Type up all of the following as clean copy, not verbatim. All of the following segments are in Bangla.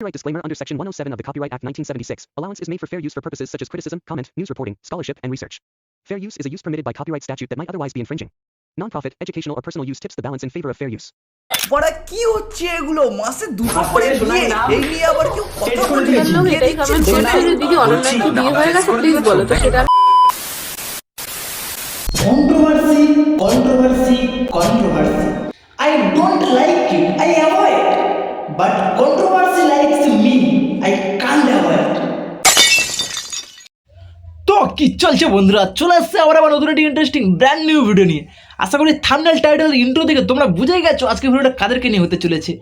Copyright disclaimer under Section 107 of the Copyright Act 1976. Allowance is made for fair use for purposes such as criticism, comment, news reporting, scholarship, and research. Fair use is a use permitted by copyright statute that might otherwise be infringing. Non-profit, educational, or personal use tips the balance in favor of fair use. বড়া কি হচ্ছে এগুলো মাসে দুটো করে বিয়ে এই নিয়ে আবার কেউ কথা বলছে এটাই কমেন্ট করছে দিদি অনলাইন কি বিয়ে হয়ে গেছে প্লিজ বলো তো সেটা controversy I don't like it I avoid but controversy likes me I can't avoid তো কি চলছে বন্ধুরা চলে আসছে আবার নতুন একটা ইন্টারেস্টিং ব্র্যান্ড নিউ ভিডিও নিয়ে আশা করি থাম্বনেল টাইটেল ইন্ট্রো থেকে তোমরা বুঝেই গেছো আজকে ভিডিওটা কাদেরকে নিয়ে হতে চলেছে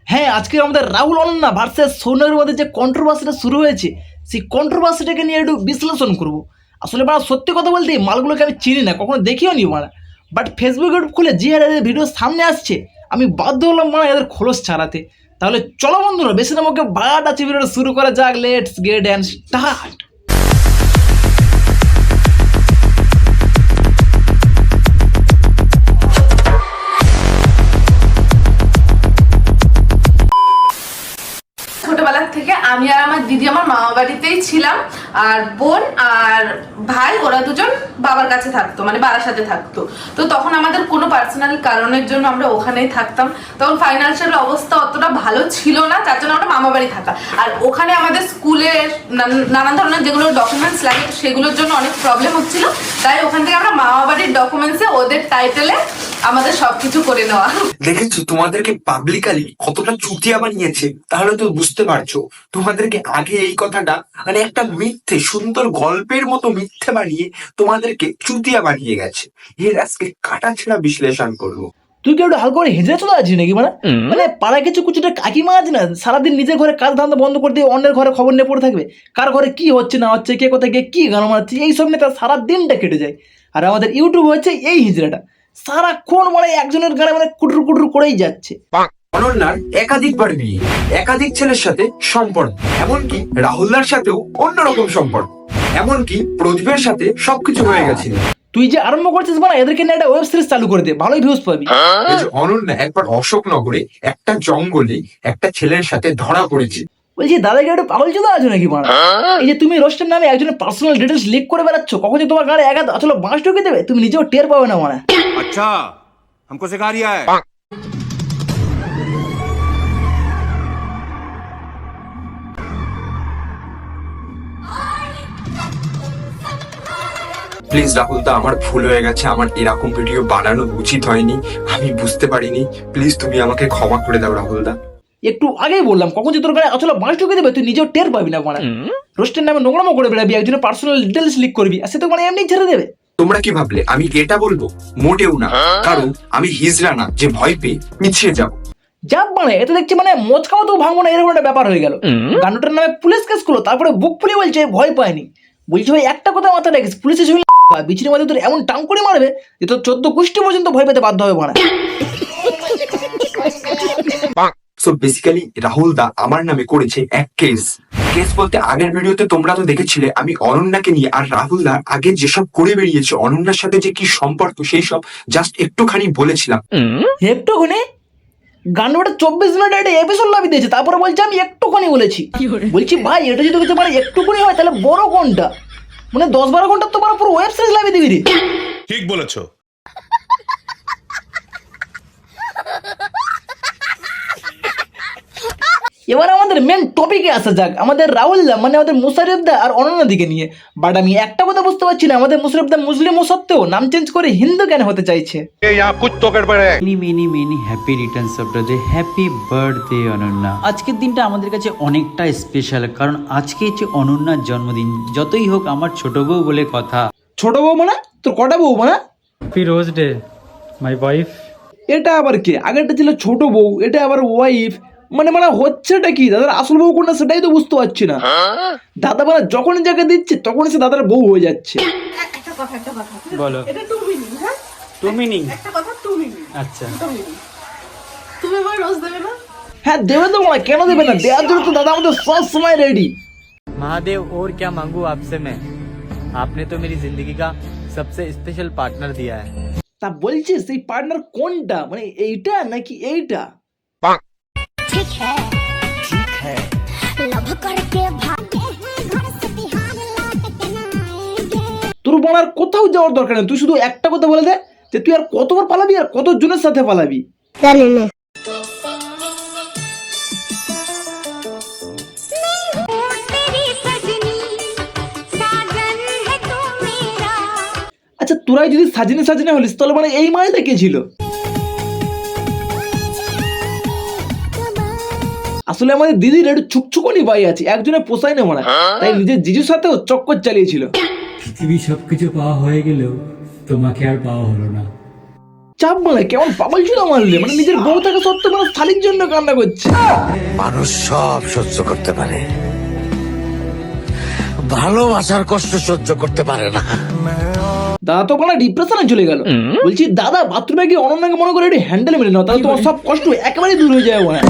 হ্যাঁ আজকে আমাদের রাহুল অনন্যা ভার্সেস সোনার মধ্যে যে কন্ট্রোভার্সিটা শুরু হয়েছে সেই কন্ট্রোভার্সিটাকে নিয়ে একটু বিশ্লেষণ করবো আসলে বাড়া সত্যি কথা বলতে এই মালগুলোকে আমি চিনি না কখনো দেখিও নি মারা বাট ফেসবুক ইউটিউব খুলে যে এদের ভিডিও সামনে আসছে আমি বাধ্য হলাম মারা এদের খোলস ছাড়াতে তাহলে চলো বন্ধুরা বেশি নামকে বাট আছে ভিডিওটা শুরু করা যাক লেটস গেট অ্যান্ড স্টার্ট ছোটবেলা থেকে আমি আর আমার দিদি আমার মামা বাড়িতেই ছিলাম আর বোন আর ভাই ওরা দুজন বাবার কাছে থাকতো মানে বাবার সাথে থাকতো তো তখন আমাদের কোনো পার্সোনাল কারণের জন্য আমরা ওখানেই থাকতাম তখন ফাইন্যান্সিয়াল অবস্থা অতটা ভালো ছিল না তার জন্য আমরা মামা বাড়ি থাকা আর ওখানে আমাদের স্কুলে নানান ধরনের যেগুলো ডকুমেন্টস লাগে সেগুলোর জন্য অনেক প্রবলেম হচ্ছিল তাই ওখান থেকে আমরা মামা বাড়ির ডকুমেন্টসে ওদের টাইটেলে আমাদের সবকিছু করে নেওয়া দেখেছো তোমাদেরকে পাবলিকালি কতটা চুতিয়া বানিয়েছে তাহলে তো বুঝতে পারছো তোমাদেরকে আগে এই কথাটা মানে একটা মিথ্যে সুন্দর গল্পের মতো মিথ্যে বানিয়ে তোমাদেরকে চুতিয়া বানিয়ে গেছে এর আজকে কাটাছেঁড়া বিশ্লেষণ করবো তুই কেউ হালকা করে হেজে চলে আছিস নাকি মানে পাড়ায় কিছু কিছুটা কাকিমা আছে না সারাদিন নিজের ঘরে কাজ ধান্দা বন্ধ করে দিয়ে অন্যের ঘরে খবর নিয়ে পড়ে থাকবে কার ঘরে কি হচ্ছে না হচ্ছে কে কোথায় গিয়ে কি গান মারাচ্ছে এইসব নিয়ে তার সারা দিনটা কেটে যায় আর আমাদের ইউটিউব হচ্ছে এই হিজড়াটা সারাক্ষণ মানে একজনের গানে মানে কুটুর কুটুর করেই যাচ্ছে অনন্যার একাধিকবার বিয়ে একাধিক ছেলের সাথে সম্পর্ক এমনকি রাহুলদার সাথেও অন্যরকম সম্পর্ক এমনকি প্রদীপের সাথে সবকিছু হয়ে গেছে তুই যে আরম্ভ করছিস মানে এদেরকে নিয়ে একটা ওয়েব সিরিজ চালু করে দে ভালোই ভিউজ পাবি অনন্যা একবার অশোকনগরে একটা জঙ্গলে একটা ছেলের সাথে ধরা পড়েছে বলছি দাদাকে একটু পাগল চলে আছো নাকি মারা এই যে তুমি রোস্টের নামে একজনের পার্সোনাল ডিটেলস লিক করে বেড়াচ্ছ কখন যে তোমার গাড়ি একা আসলে বাঁশ ঢুকে দেবে তুমি নিজেও টের পাবে না মারা अच्छा हमको सिखा रिया है প্লিজ রাহুল দা আমার ভুল হয়ে গেছে আমার এরকম ভিডিও বানানো উচিত হয়নি আমি বুঝতে পারিনি প্লিজ তুমি আমাকে ক্ষমা করে দাও রাহুল দা একটু আগেই বললাম কখন যে তোর গাড়ি আসলে বাঁশ ঢুকে দেবে তুই নিজেও টের পাবি না মারা রোস্টের নামে নোংরামো করে বেড়াবি একজনের পার্সোনাল ডিটেলস লিক করবি আর সে তো মানে এমনি ছেড়ে দেবে তোমরা কি ভাবলে আমি এটা বলবো মোটেও না কারণ আমি হিজড়া না যে ভয় পেয়ে পিছিয়ে যাবো যাব মানে এটা দেখছি মানে মোচকাও তো ভাঙবো না এরকম একটা ব্যাপার হয়ে গেল গান্ডুটার নামে পুলিশ কেস করলো তারপরে বুক ফুলে বলছে ভয় পায়নি বলছি ভাই একটা কথা মাথায় রাখিস পুলিশের ছবি বিচির মধ্যে তোর এমন টাং করে মারবে যে তোর 14 গোষ্ঠী পর্যন্ত ভয় পেতে বাধ্য হবে মারা সো বেসিক্যালি রাহুল দা আমার নামে করেছে এক কেস বলতে আগের ভিডিওতে তোমরা তো দেখেছিলে আমি অনন্যাকে নিয়ে আর রাহুল দা আগে যেসব করে বেরিয়েছে অনন্যার সাথে যে কি সম্পর্ক সেই সব জাস্ট একটুখানি বলেছিলাম একটুখানি গানটা 24 মিনিট একটা এপিসোড লাভি দিয়েছে তারপরে বলছে আমি একটুখানি বলেছি বলছি ভাই এটা যদি কিছু মানে একটুখানি হয় তাহলে বড় কোনটা মানে 10-12 ঘন্টা তো পুরো ওয়েব সিরিজ লাভি দিবি রে ठीक বলেছো এবার আমাদের মেন টপিকে আসা যাক আমাদের রাহুল দা মানে আমাদের মুশারফ দা আর অনন্যা দিকে নিয়ে বাট আমি একটা কথা বুঝতে পারছি না আমাদের মুশারফ দা মুসলিম ও সত্ত্বেও নাম চেঞ্জ করে হিন্দু কেন হতে চাইছে many many happy Returns of the day happy birthday Ananya আজকের দিনটা আমাদের কাছে অনেকটা স্পেশাল কারণ আজকে হচ্ছে অনন্যার জন্মদিন যতই হোক আমার ছোট বউ বলে কথা ছোট বউ মানে তোর কটা বউ মানে happy rose day my wife এটা আবার কে আগেরটা ছিল ছোট বউ এটা আবার ওয়াইফ মানে মানে হচ্ছেটা কি দাদার আসল বউ কোনটা সেটাই তো বুঝতে পারছি না দাদা মানে যখন যাকে দিচ্ছে তখন সে দাদার বউ হয়ে যাচ্ছে বলো এটা টু মিনিং হ্যাঁ টু মিনিং একটা কথা টু মিনিং আচ্ছা তুমি আমার রোজ দেবে না হ্যাঁ দেবে তো মানে কেন দেবে না দেওয়ার জন্য তো দাদা আমাদের সব সময় রেডি महादेव और क्या मांगू आपसे मैं आपने तो मेरी जिंदगी का सबसे स्पेशल पार्टनर दिया है তা বলছিস সেই পার্টনার কোনটা মানে এইটা নাকি এইটা ठीक है বানার কোথাও যাওয়ার দরকার নেই, তুই শুধু একটা কথা বলে দে যে তুই আর কতবার পালাবি আর কতজনের সাথে পালাবি। আচ্ছা তোরাই যদি সাজিনে সাজিনে হলিস তাহলে মানে এই মালটা কে ছিল? আসলে আমাদের দিদির একটু ছুকছুকনি ভাই আছে, একজনে পোষায় না মনে হয়, তাই নিজের জিজুর সাথেও চক্কর চালিয়েছিল। পৃথিবী সবকিছু পাওয়া হয়ে গেলেও তোমাকে আর পাওয়া হলো না। চাপ মানে কেমন পাগল ছিল মারলে, মানে নিজের বউ থাকা সত্ত্বেও মানে শালির জন্য কান্না করছে। মানুষ সব সহ্য করতে পারে, ভালোবাসার কষ্ট সহ্য করতে পারে না। দাদা তো কোনো ডিপ্রেশনে চলে গেল। বলছি দাদা বাথরুমে গিয়ে অনন্যাকে মনে করে একটু হ্যান্ডেল মেরে নাও, তাহলে তোমার সব কষ্ট একেবারেই দূর হয়ে যায় মনে হয়।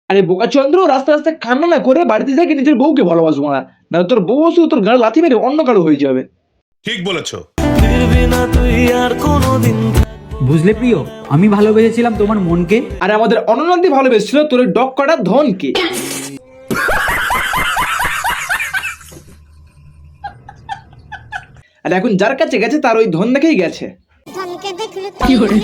আরে বোকাচন্দ্র, রাস্তা রাস্তায় কান্না না করে বাড়িতে থেকে নিজের বউকে ভালোবাসবো না, না তোর বউ শুধু তোর গায়ে লাথি মেরে অন্য কারো হয়ে যাবে। ঠিক বলেছো। বুঝলে প্রিয়, আমি ভালোবেসেছিলাম তোমার মনকে। আর আমাদের অনন্যাদি ভালোবেসেছিল তোর ডগ কাটার ধনকে। আর এখন যার কাছে গেছে তার ওই ধন দেখেই গেছে। কি করে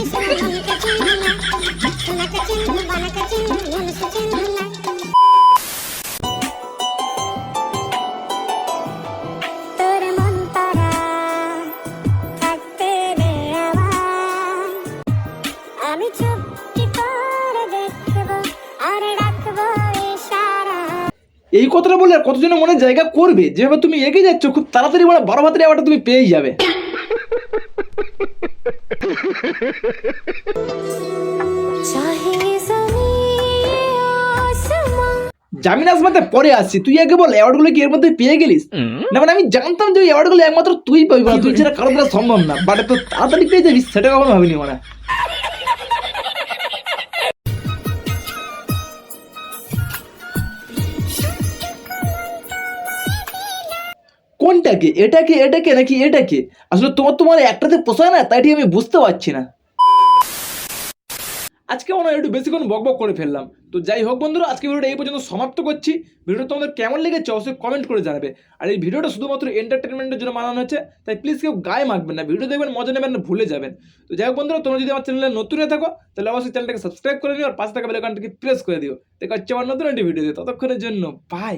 এই কথাটা বলে আর কতজনের মনে জায়গা করবে, যেভাবে তুমি এগিয়ে যাচ্ছ খুব তাড়াতাড়ি বড় 12 ভাতের অ্যাওয়ার্ডটা তুমি পেয়ে যাবে। জামিন আসমাতে পরে আসছি, তুই আগে বল অ্যাওয়ার্ড গুলো কি এর মধ্যে পেয়ে গেলিস? না মানে আমি জানতাম যে অ্যাওয়ার্ড গুলো একমাত্র তুই পাবি, তুই ছাড়া কারো দ্বারা সম্ভব না, বাট তো তাড়াতাড়ি পেয়ে যাবি সেটা কখনো ভাবিনি মানে। কোনটাকে, এটাকে এটাকে নাকি এটাকে? আসলে তোমার একটাতে পোষায় না, তাই ঠিক আমি বুঝতে পারছি না। আজকে মনে হয় একটু বেশিক্ষণ বকবক করে ফেললাম। তো যাই হোক বন্ধুরা, আজকে ভিডিওটা এই পর্যন্ত সমাপ্ত করছি। ভিডিওটা তোমাদের কেমন লেগেছে অবশ্যই কমেন্ট করে জানাবে। আর এই ভিডিওটা শুধুমাত্র এন্টারটেনমেন্টের জন্য বানানো হয়েছে, তাই প্লিজ কেউ গায়ে মাখবেন না, ভিডিও দেখবেন মজা নেবেন না, ভুলে যাবেন। তো যাই হোক বন্ধুরা, তোমরা যদি আমার চ্যানেলে নতুন হয়ে থাকো তাহলে অবশ্যই চ্যানেলটাকে সাবস্ক্রাইব করে দিও আর পাশে থাকা বেল আইকনটাকে প্রেস করে দিও। দেখা হচ্ছে আমার নতুন একটি ভিডিওতে, ততক্ষণের জন্য বাই।